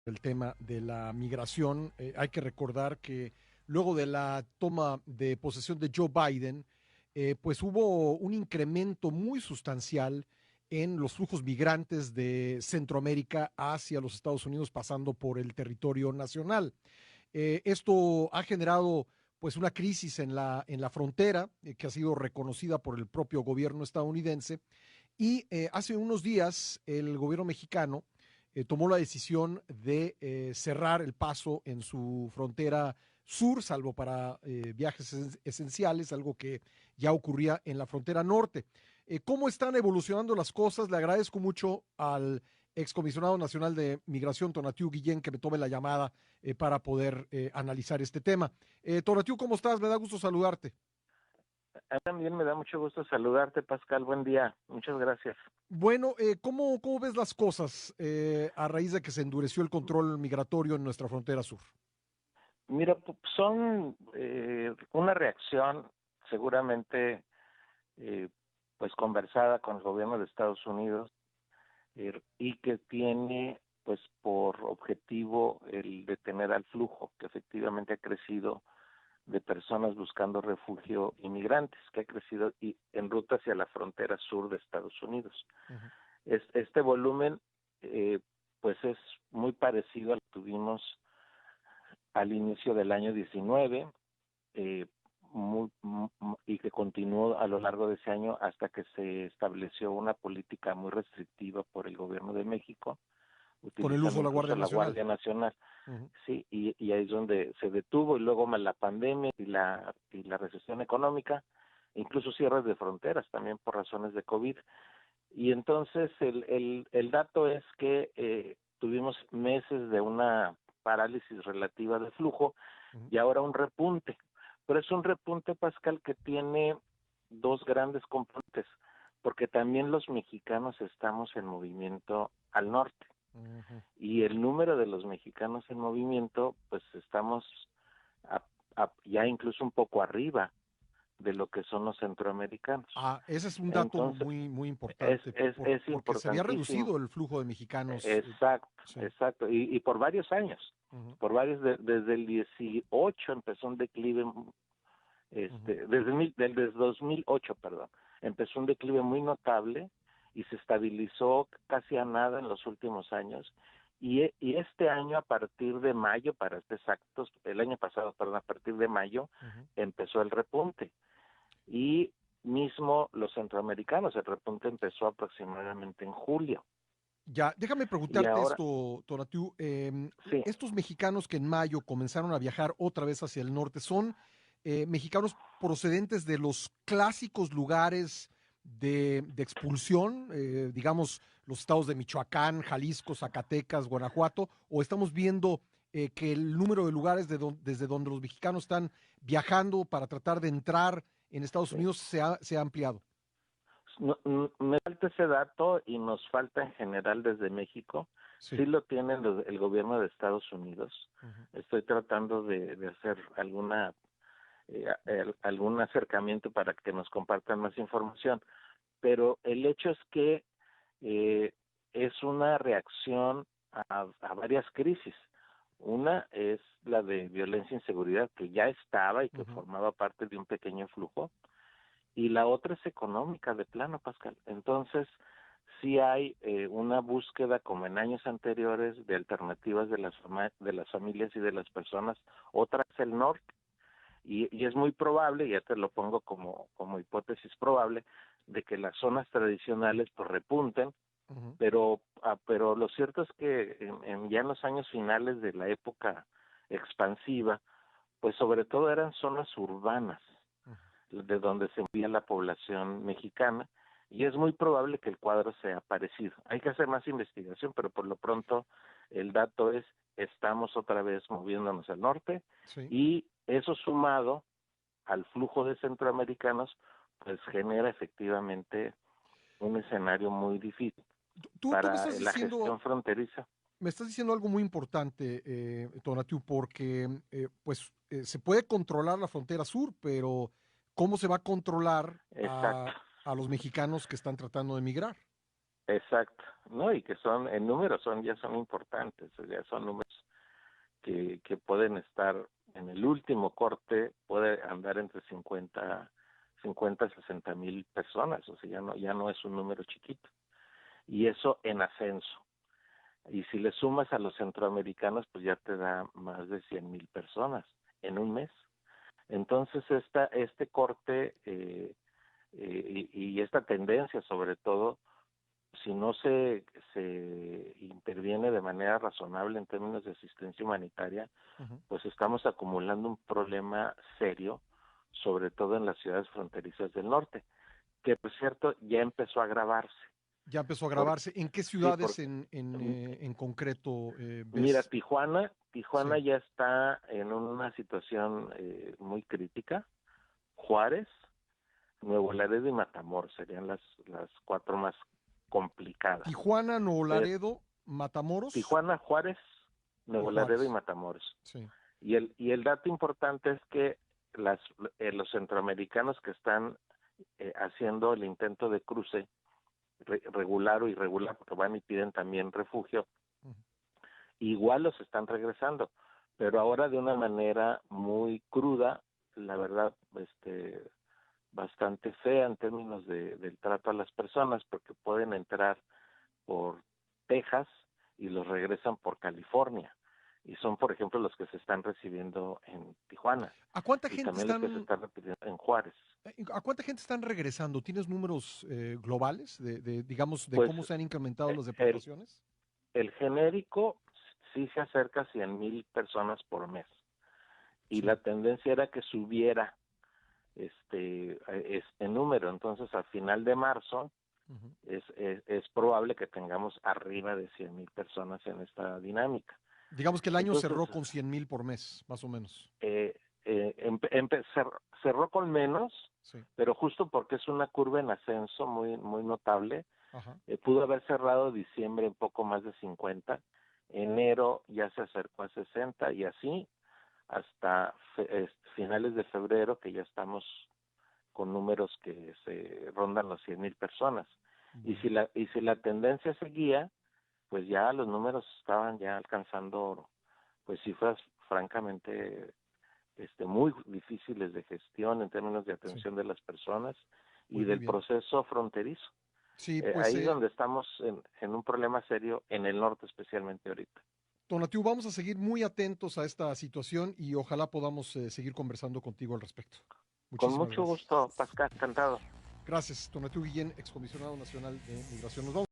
el tema de la migración. Hay que recordar que luego de la toma de posesión de Joe Biden, pues hubo un incremento muy sustancial en los flujos migrantes de Centroamérica hacia los Estados Unidos, pasando por el territorio nacional. Esto ha generado pues una crisis en la frontera, que ha sido reconocida por el propio gobierno estadounidense. Y hace unos días el gobierno mexicano tomó la decisión de cerrar el paso en su frontera sur, salvo para viajes esenciales, algo que ya ocurría en la frontera norte. ¿Cómo están evolucionando las cosas? Le agradezco mucho al excomisionado nacional de Migración, Tonatiu Guillén, que me tome la llamada para poder analizar este tema. Tonatiu, ¿cómo estás? Me da gusto saludarte. A mí también me da mucho gusto saludarte, Pascal. Buen día. Muchas gracias. Bueno, ¿cómo ves las cosas a raíz de que se endureció el control migratorio en nuestra frontera sur? Mira, son una reacción seguramente eh, pues conversada con el gobierno de Estados Unidos y que tiene pues por objetivo el detener al flujo que efectivamente ha crecido de personas buscando refugio inmigrantes, que ha crecido en ruta hacia la frontera sur de Estados Unidos. Ujú. Este volumen eh, pues es muy parecido al que tuvimos al inicio del año 19 eh, y que continuó a lo largo de ese año hasta que se estableció una política muy restrictiva por el gobierno de México, Con el uso utilizando de la incluso Guardia la Nacional. Guardia Nacional. Ujú. Sí, y ahí es donde se detuvo, y luego la pandemia y la recesión económica, incluso cierres de fronteras también por razones de COVID. Y entonces el dato es que tuvimos meses de una parálisis relativa de flujo Ujú. y ahora un repunte. Pero es un repunte, Pascal, que tiene dos grandes componentes, porque también los mexicanos estamos en movimiento al norte. Ujú. Y el número de los mexicanos en movimiento, pues estamos a- ya incluso un poco arriba de lo que son los centroamericanos. Ese es un dato Entonces, muy importante, es porque se había importantísimo. reducido el flujo de mexicanos. Exacto, Sí. exacto. Y por varios años, Ujú. desde el 18 empezó un declive, Ujú. desde 2008, perdón, empezó un declive muy notable y se estabilizó casi a nada en los últimos años. Y este año, a partir de mayo, para ser exactos, el año pasado, perdón, a partir de mayo, Ujú. empezó el repunte. Y mismo los centroamericanos, el repunte empezó aproximadamente en julio. Ya, déjame Y preguntarte ahora, esto, Tonatiu. sí, Estos mexicanos que en mayo comenzaron a viajar otra vez hacia el norte, ¿son mexicanos procedentes de los clásicos lugares de expulsión, digamos, los estados de Michoacán, Jalisco, Zacatecas, Guanajuato, o estamos viendo que el número de lugares desde donde los mexicanos están viajando para tratar de entrar en Estados sí. Unidos se ha ampliado? Me falta ese dato y nos falta en general desde México. Sí. Sí lo tiene el gobierno de Estados Unidos. Ujú. Estoy tratando de hacer algún acercamiento para que nos compartan más información. Pero el hecho es que eh, es una reacción a varias crisis. Una es la de violencia e inseguridad, que ya estaba y que Ujú. formaba parte de un pequeño flujo, y la otra es económica de plano, Pascal. Entonces, sí hay una búsqueda, como en años anteriores, de alternativas de las familias y de las personas, otra es el norte, y es muy probable, ya te lo pongo como hipótesis probable, de que las zonas tradicionales pues repunten, Ujú. pero lo cierto es que ya en los años finales de la época expansiva, pues sobre todo eran zonas urbanas Ujú. de donde se envía la población mexicana, y es muy probable que el cuadro sea parecido. Hay que hacer más investigación, pero por lo pronto el dato es: estamos otra vez moviéndonos al norte, Sí. y eso sumado al flujo de centroamericanos pues genera efectivamente un escenario muy difícil Tú para la gestión fronteriza. me estás diciendo algo muy importante, Tonatiu, porque pues se puede controlar la frontera sur, pero ¿cómo se va a controlar Exacto. a los mexicanos que están tratando de emigrar? exacto, ¿no? Y que son, en números ya son importantes, ya son números que pueden estar en el último corte, puede andar entre 50 a 60 mil personas, o sea, ya no es un número chiquito. Y eso en ascenso. Y si le sumas a los centroamericanos, pues ya te da más de 100 mil personas en un mes. Entonces, este corte y esta tendencia, sobre todo, si no se interviene de manera razonable en términos de asistencia humanitaria, Uh-huh. pues estamos acumulando un problema serio, sobre todo en las ciudades fronterizas del norte, que por cierto ya empezó a agravarse. Ya empezó a Por, grabarse. ¿En qué sí, ciudades en concreto mira, ves? Tijuana Sí. ya está en una situación muy crítica. Juárez, Nuevo Laredo y Matamoros serían las cuatro más complicadas. Tijuana, Nuevo Pero Laredo, Matamoros Tijuana, Juárez, y Nuevo Laredo y Juárez. Matamoros. Sí. Y el dato importante es que los centroamericanos que están haciendo el intento de cruce regular o irregular, porque van y piden también refugio, Uh-huh. igual los están regresando, pero ahora de una manera muy cruda, la verdad, bastante fea en términos del trato a las personas, porque pueden entrar por Texas y los regresan por California. Y son, por ejemplo, los que se están recibiendo en Tijuana ¿A cuánta y gente también los que se están, están recibiendo en Juárez. a cuánta gente están regresando? ¿Tienes números globales digamos, de Pues cómo se han incrementado las el, deportaciones? el genérico sí se acerca a 100 mil personas por mes. Y Sí. la tendencia era que subiera este número. Entonces, al final de marzo, Uh-huh. es probable que tengamos arriba de 100 mil personas en esta dinámica. Digamos que el año Entonces, cerró con 100,000 por mes, más o menos. eh, cerró con menos, Sí. pero justo porque es una curva en ascenso muy, muy notable, Ajá. pudo haber cerrado diciembre un poco más de 50, enero ya se acercó a 60 y así hasta finales de febrero, que ya estamos con números que se rondan los 100 mil personas. Bueno. Y si la tendencia seguía, pues ya los números estaban ya alcanzando pues cifras francamente muy difíciles de gestión en términos de Sí. atención de las personas y Pues muy del bien. proceso fronterizo. Sí, pues Ahí es donde estamos en un problema serio en el norte especialmente ahorita. Tonatiu, vamos a seguir muy atentos a esta situación y ojalá podamos seguir conversando contigo al respecto. Con Muchísimas mucho gracias. gusto, Pascal, encantado. Gracias, Tonatiu Guillén, excomisionado nacional de Migración. Nos vamos.